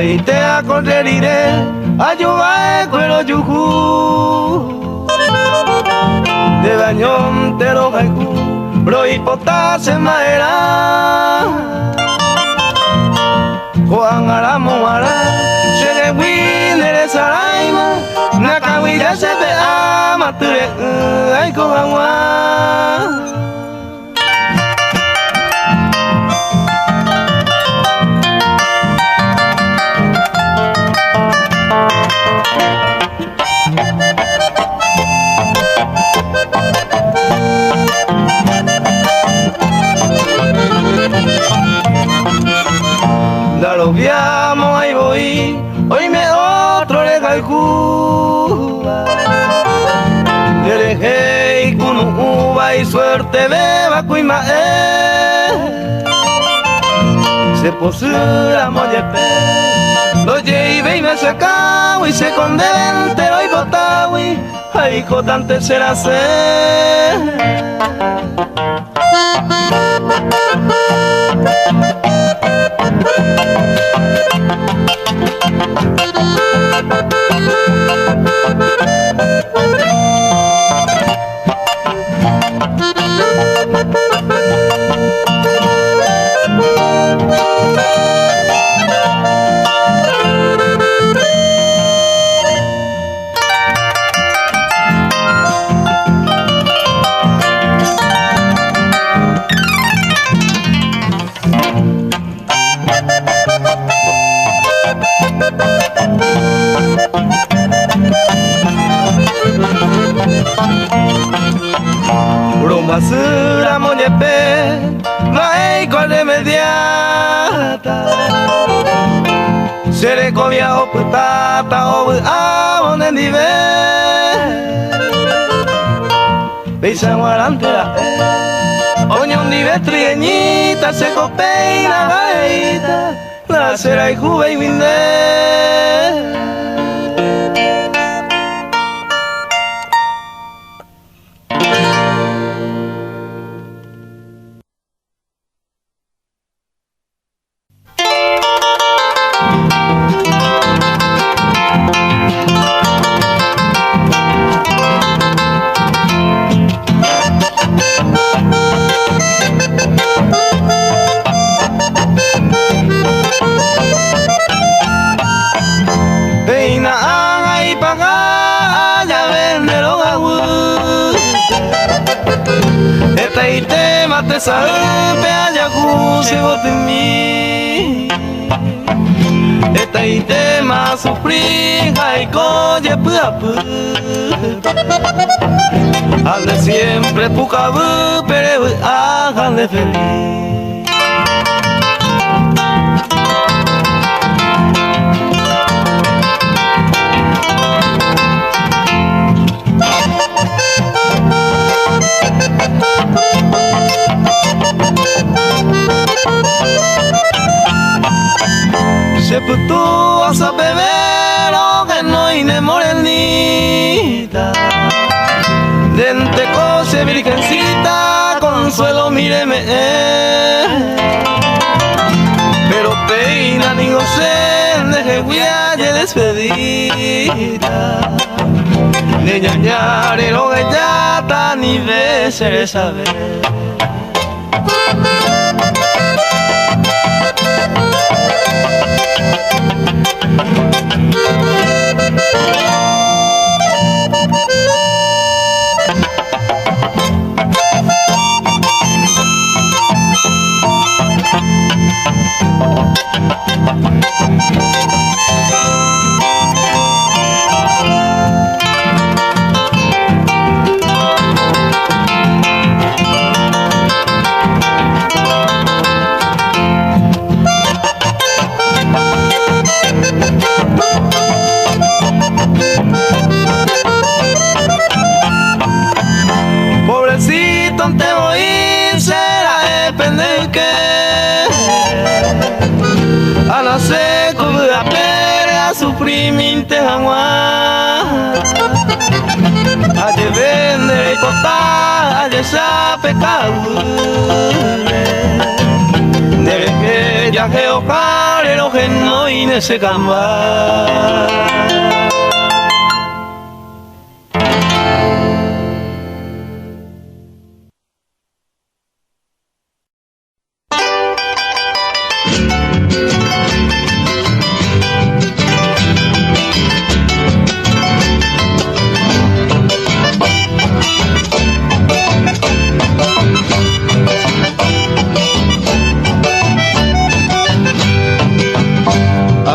y te acorreré ayuda cuero yuju de bañón te lo haiku bro y potase maera Juan Aramo Mara se winere saraima nakawira se ve amature ay kohanwa lo viamo ahí voy hoy me otro le calcula derejei con uva y suerte beba cuima se posura mollepe lo lleve y me sacao y se condente hoy botawi ay cotante será Basura moñepe, vai con remediata. Sere covia o putata o amon en dive. Beisa guarantera, oñón dive trieñita, se copeina gaita, la sera y juve y winde. Te sabe ayahu se bote mi esta itema sufrir hay coye puapu ande siempre pucabu pero háganle feliz se puto a saber que no ine morenita dente cose virgencita consuelo míreme pero peina ni gocen deje guialle despedida de ñañare lo que ya tan ni veces saber se cubra perga sufrimiento jamás a de vender y cotar a de sape caure debe que ya que ojar el mojen no y ese camba.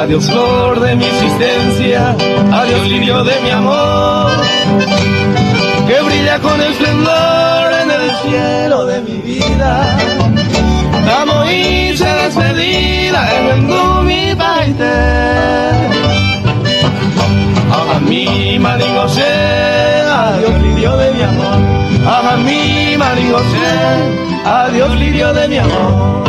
Adiós flor de mi existencia, adiós lirio de mi amor, que brilla con esplendor en el cielo de mi vida. Amo y se despedida en el mi paite. A mi maringo se, adiós lirio de mi amor. A mi maringo se, adiós lirio de mi amor.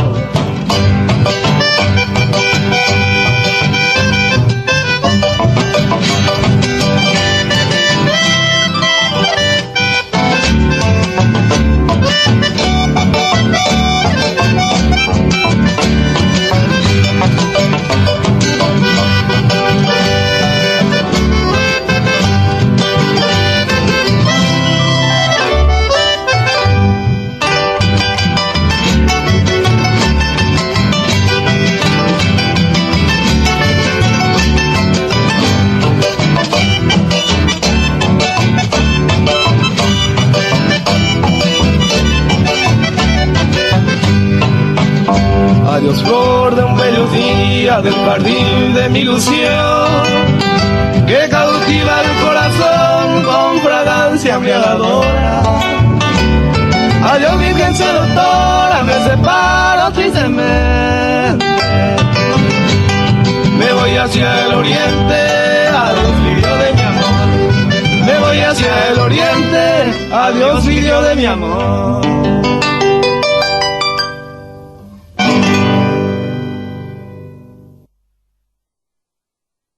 Adiós flor de un bello día del jardín de mi ilusión, que cautiva el corazón con fragancia embriagadora. Adiós virgen seductora, me separo tristemente. Me voy hacia el oriente, adiós lirio de mi amor. Me voy hacia el oriente, adiós lirio de mi amor.